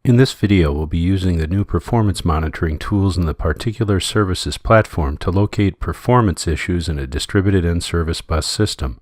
In this video, we'll be using the new performance monitoring tools in the Particular Services platform to locate performance issues in a distributed NServiceBus system.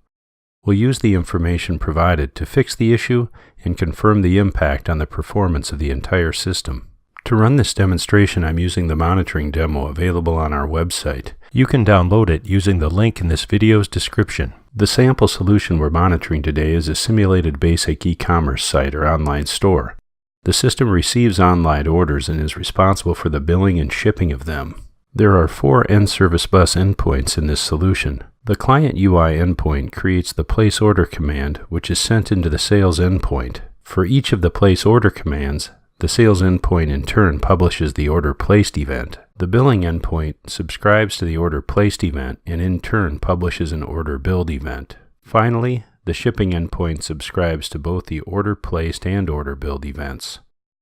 We'll use the information provided to fix the issue and confirm the impact on the performance of the entire system. To run this demonstration, I'm using the monitoring demo available on our website. You can download it using the link in this video's description. The sample solution we're monitoring today is a simulated basic e-commerce site or online store. The system receives online orders and is responsible for the billing and shipping of them. There are 4 NServiceBus endpoints in this solution. The client UI endpoint creates the place order command, which is sent into the sales endpoint. For each of the place order commands, the sales endpoint in turn publishes the order placed event. The billing endpoint subscribes to the order placed event and in turn publishes an order billed event. Finally, the shipping endpoint subscribes to both the order placed and order billed events.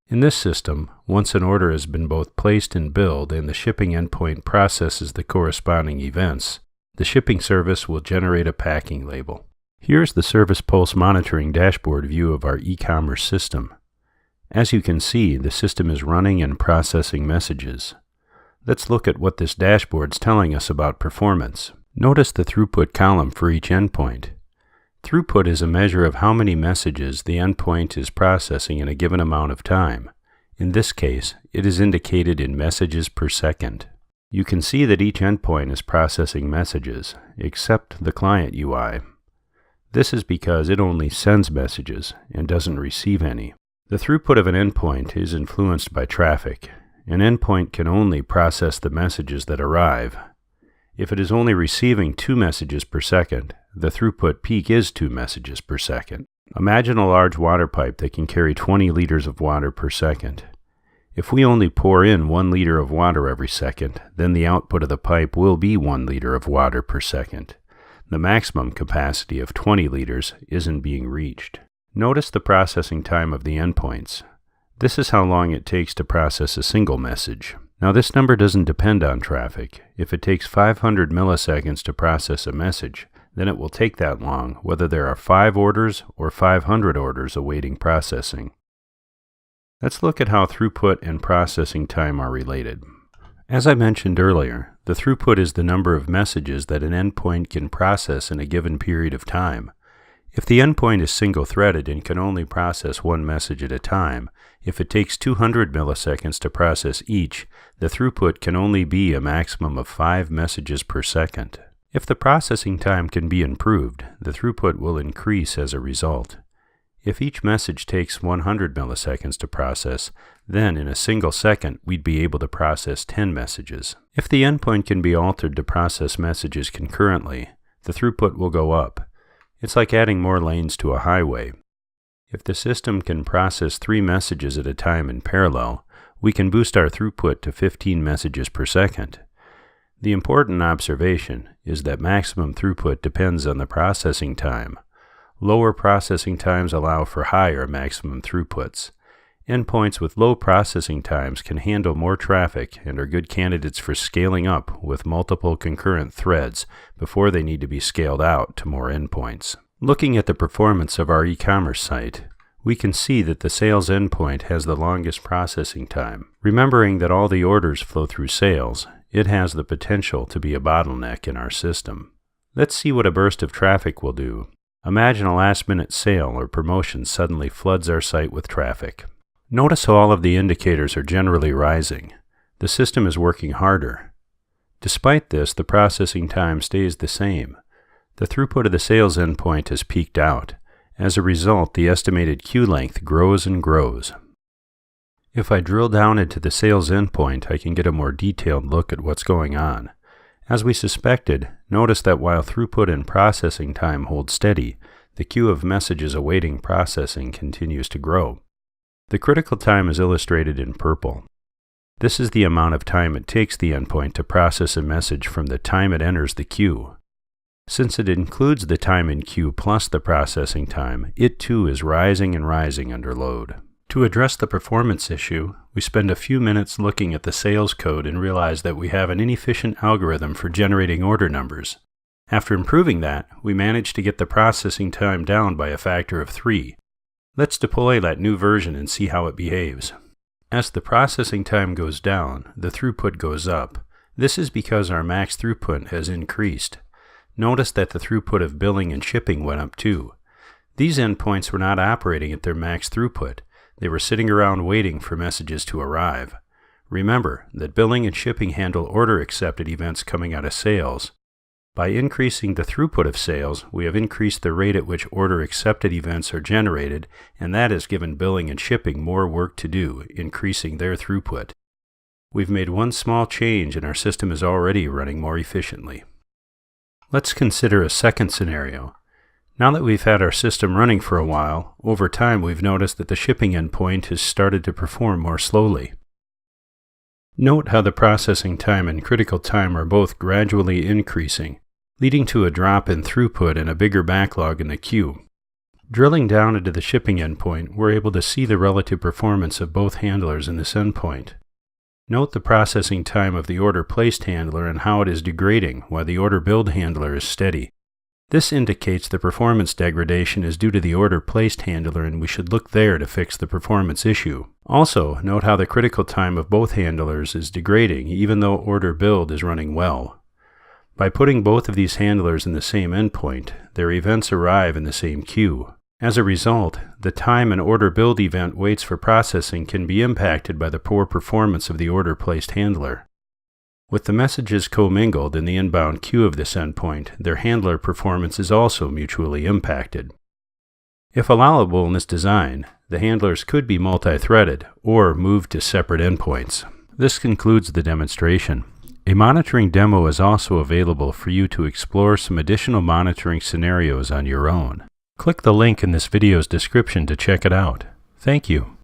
In this system, once an order has been both placed and billed and the shipping endpoint processes the corresponding events, the shipping service will generate a packing label. Here's the ServicePulse monitoring dashboard view of our e-commerce system. As you can see, the system is running and processing messages. Let's look at what this dashboard's telling us about performance. Notice the throughput column for each endpoint. Throughput is a measure of how many messages the endpoint is processing in a given amount of time. In this case, it is indicated in messages per second. You can see that each endpoint is processing messages, except the client UI. This is because it only sends messages and doesn't receive any. The throughput of an endpoint is influenced by traffic. An endpoint can only process the messages that arrive. If it is only receiving 2 messages per second, the throughput peak is 2 messages per second. Imagine a large water pipe that can carry 20 liters of water per second. If we only pour in 1 liter of water every second, then the output of the pipe will be 1 liter of water per second. The maximum capacity of 20 liters isn't being reached. Notice the processing time of the endpoints. This is how long it takes to process a single message. Now this number doesn't depend on traffic. If it takes 500 milliseconds to process a message, then it will take that long whether there are 5 orders or 500 orders awaiting processing. Let's look at how throughput and processing time are related. As I mentioned earlier, the throughput is the number of messages that an endpoint can process in a given period of time. If the endpoint is single-threaded and can only process 1 message at a time, if it takes 200 milliseconds to process each, the throughput can only be a maximum of 5 messages per second. If the processing time can be improved, the throughput will increase as a result. If each message takes 100 milliseconds to process, then in a single second we'd be able to process 10 messages. If the endpoint can be altered to process messages concurrently, the throughput will go up. It's like adding more lanes to a highway. If the system can process 3 messages at a time in parallel, we can boost our throughput to 15 messages per second. The important observation is that maximum throughput depends on the processing time. Lower processing times allow for higher maximum throughputs. Endpoints with low processing times can handle more traffic and are good candidates for scaling up with multiple concurrent threads before they need to be scaled out to more endpoints. Looking at the performance of our e-commerce site, we can see that the sales endpoint has the longest processing time. Remembering that all the orders flow through sales, it has the potential to be a bottleneck in our system. Let's see what a burst of traffic will do. Imagine a last-minute sale or promotion suddenly floods our site with traffic. Notice how all of the indicators are generally rising. The system is working harder. Despite this, the processing time stays the same. The throughput of the sales endpoint has peaked out. As a result, the estimated queue length grows and grows. If I drill down into the sales endpoint, I can get a more detailed look at what's going on. As we suspected, notice that while throughput and processing time hold steady, the queue of messages awaiting processing continues to grow. The critical time is illustrated in purple. This is the amount of time it takes the endpoint to process a message from the time it enters the queue. Since it includes the time in queue plus the processing time, it too is rising and rising under load. To address the performance issue, we spend a few minutes looking at the sales code and realize that we have an inefficient algorithm for generating order numbers. After improving that, we managed to get the processing time down by a factor of 3. Let's deploy that new version and see how it behaves. As the processing time goes down, the throughput goes up. This is because our max throughput has increased. Notice that the throughput of billing and shipping went up too. These endpoints were not operating at their max throughput. They were sitting around waiting for messages to arrive. Remember that billing and shipping handle order accepted events coming out of sales. By increasing the throughput of sales, we have increased the rate at which order accepted events are generated, and that has given billing and shipping more work to do, increasing their throughput. We've made one small change and our system is already running more efficiently. Let's consider a second scenario. Now that we've had our system running for a while, over time we've noticed that the shipping endpoint has started to perform more slowly. Note how the processing time and critical time are both gradually increasing, leading to a drop in throughput and a bigger backlog in the queue. Drilling down into the shipping endpoint, we're able to see the relative performance of both handlers in this endpoint. Note the processing time of the order placed handler and how it is degrading while the order billed handler is steady. This indicates the performance degradation is due to the order placed handler, and we should look there to fix the performance issue. Also, note how the critical time of both handlers is degrading even though order billed is running well. By putting both of these handlers in the same endpoint, their events arrive in the same queue. As a result, the time an order billed event waits for processing can be impacted by the poor performance of the order placed handler. With the messages commingled in the inbound queue of this endpoint, their handler performance is also mutually impacted. If allowable in this design, the handlers could be multi-threaded or moved to separate endpoints. This concludes the demonstration. A monitoring demo is also available for you to explore some additional monitoring scenarios on your own. Click the link in this video's description to check it out. Thank you.